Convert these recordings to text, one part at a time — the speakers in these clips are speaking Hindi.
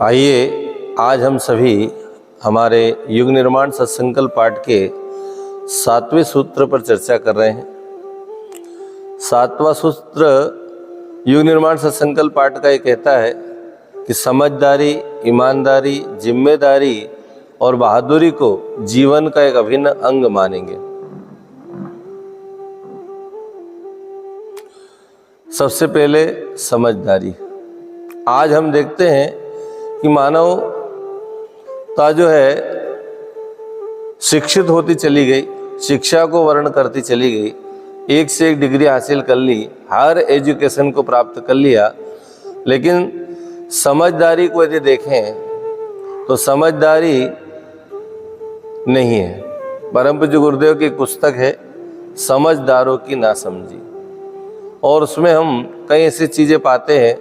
आइए आज हम सभी हमारे युग निर्माण सत्संकल्प पाठ के 7वें सूत्र पर चर्चा कर रहे हैं। 7वां सूत्र युग निर्माण सत्संकल्प पाठ का ये कहता है कि समझदारी, ईमानदारी, जिम्मेदारी और बहादुरी को जीवन का एक अभिन्न अंग मानेंगे। सबसे पहले समझदारी। आज हम देखते हैं कि मानवता जो है शिक्षित होती चली गई, शिक्षा को वर्ण करती चली गई, एक से एक डिग्री हासिल कर ली, हर एजुकेशन को प्राप्त कर लिया, लेकिन समझदारी को यदि देखें तो समझदारी नहीं है। परम पूज्य गुरुदेव की एक पुस्तक है समझदारों की नासमझी, और उसमें हम कई ऐसी चीज़ें पाते हैं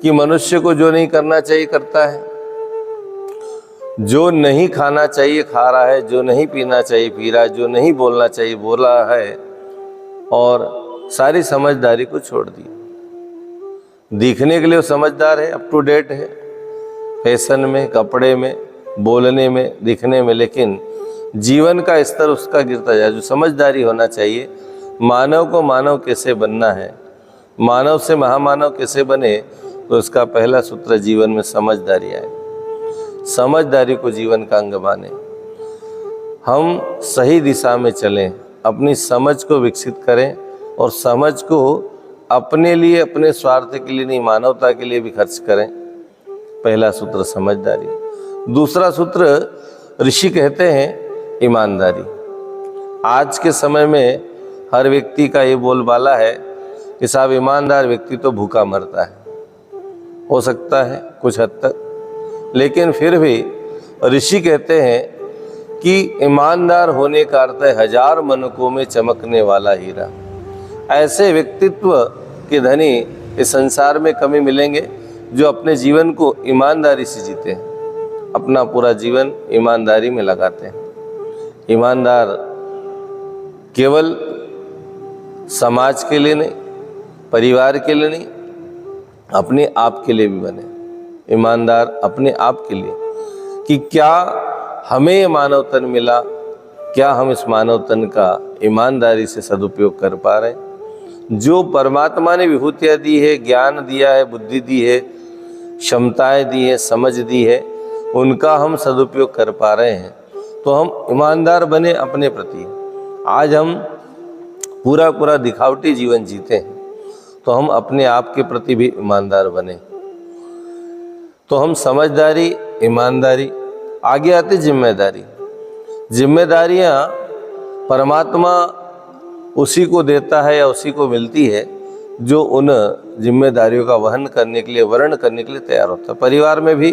कि मनुष्य को जो नहीं करना चाहिए करता है, जो नहीं खाना चाहिए खा रहा है, जो नहीं पीना चाहिए पी रहा है, जो नहीं बोलना चाहिए बोल रहा है, और सारी समझदारी को छोड़ दी। दिखने के लिए वो समझदार है, अप टू डेट है, फैशन में, कपड़े में, बोलने में, दिखने में, लेकिन जीवन का स्तर उसका गिरता जाए। जो समझदारी होना चाहिए, मानव को मानव कैसे बनना है, मानव से महामानव कैसे बने, तो इसका पहला सूत्र जीवन में समझदारी आए। समझदारी को जीवन का अंग माने, हम सही दिशा में चलें, अपनी समझ को विकसित करें और समझ को अपने लिए, अपने स्वार्थ के लिए नहीं, मानवता के लिए भी खर्च करें। पहला सूत्र समझदारी। दूसरा सूत्र ऋषि कहते हैं ईमानदारी। आज के समय में हर व्यक्ति का ये बोलबाला है कि साहब ईमानदार व्यक्ति तो भूखा मरता है। हो सकता है कुछ हद तक, लेकिन फिर भी ऋषि कहते हैं कि ईमानदार होने का अर्थ है हजार मनकों में चमकने वाला हीरा। ऐसे व्यक्तित्व के धनी इस संसार में कमी मिलेंगे जो अपने जीवन को ईमानदारी से जीते हैं, अपना पूरा जीवन ईमानदारी में लगाते हैं। ईमानदार केवल समाज के लिए नहीं, परिवार के लिए नहीं, अपने आप के लिए भी बने। ईमानदार अपने आप के लिए कि क्या हमें ये मानव तन मिला, क्या हम इस मानव तन का ईमानदारी से सदुपयोग कर पा रहे हैं। जो परमात्मा ने विभूतियाँ दी है, ज्ञान दिया है, बुद्धि दी है, क्षमताएं दी है, समझ दी है, उनका हम सदुपयोग कर पा रहे हैं, तो हम ईमानदार बने अपने प्रति। आज हम पूरा दिखावटी जीवन जीते हैं, तो हम अपने आप के प्रति भी ईमानदार बने। तो हम समझदारी, ईमानदारी, आगे आती जिम्मेदारी। जिम्मेदारियाँ परमात्मा उसी को देता है या उसी को मिलती है जो उन जिम्मेदारियों का वहन करने के लिए, वर्ण करने के लिए तैयार होता है। परिवार में भी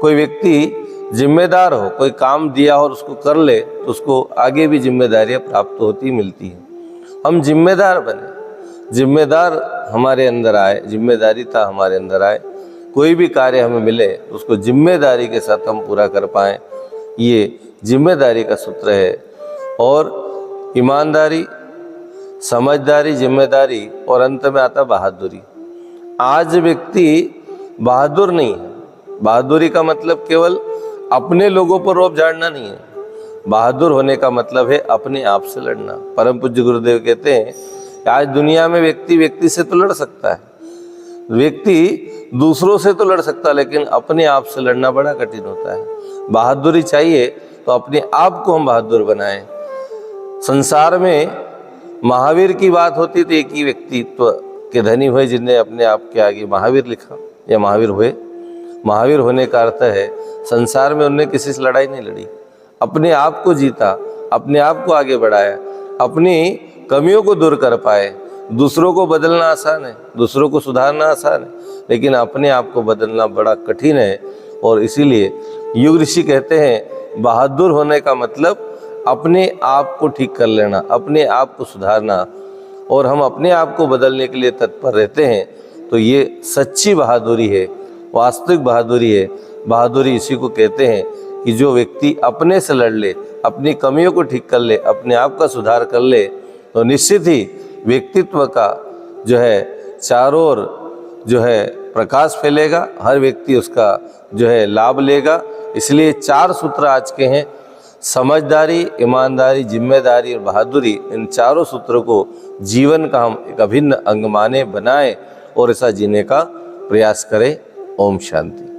कोई व्यक्ति जिम्मेदार हो, कोई काम दिया हो और उसको कर ले, तो उसको आगे भी जिम्मेदारियाँ प्राप्त होती मिलती हैं। हम जिम्मेदार बने, जिम्मेदार हमारे अंदर आए, जिम्मेदारीता हमारे अंदर आए, कोई भी कार्य हमें मिले उसको जिम्मेदारी के साथ हम पूरा कर पाएँ, ये जिम्मेदारी का सूत्र है। और ईमानदारी, समझदारी, जिम्मेदारी, और अंत में आता बहादुरी। आज व्यक्ति बहादुर नहीं है। बहादुरी का मतलब केवल अपने लोगों पर रौब झाड़ना नहीं है। बहादुर होने का मतलब है अपने आप से लड़ना। परम पूज्य गुरुदेव कहते हैं आज दुनिया में व्यक्ति से तो लड़ सकता है, व्यक्ति दूसरों से तो लड़ सकता है, लेकिन अपने आप से लड़ना बड़ा कठिन होता है। बहादुरी चाहिए तो अपने आप को हम बहादुर बनाएं। संसार में महावीर की बात होती तो एक ही व्यक्तित्व के धनी हुए जिन्हें अपने आप के आगे महावीर लिखा या महावीर हुए। महावीर होने का अर्थ है संसार में उन्होंने किसी से लड़ाई नहीं लड़ी, अपने आप को जीता, अपने आप को आगे बढ़ाया, अपनी कमियों को दूर कर पाए। दूसरों को बदलना आसान है, दूसरों को सुधारना आसान है, लेकिन अपने आप को बदलना बड़ा कठिन है। और इसीलिए युग ऋषि कहते हैं बहादुर होने का मतलब अपने आप को ठीक कर लेना, अपने आप को सुधारना, और हम अपने आप को बदलने के लिए तत्पर रहते हैं, तो ये सच्ची बहादुरी है, वास्तविक बहादुरी है। बहादुरी इसी को कहते हैं कि जो व्यक्ति अपने से लड़ ले, अपनी कमियों को ठीक कर ले, अपने आप का सुधार कर ले, तो निश्चित ही व्यक्तित्व का जो है चारों ओर जो है प्रकाश फैलेगा, हर व्यक्ति उसका जो है लाभ लेगा। इसलिए 4 सूत्र आज के हैं, समझदारी, ईमानदारी, जिम्मेदारी और बहादुरी। इन चारों सूत्रों को जीवन का हम एक अभिन्न अंग माने, बनाएं और ऐसा जीने का प्रयास करें। ओम शांति।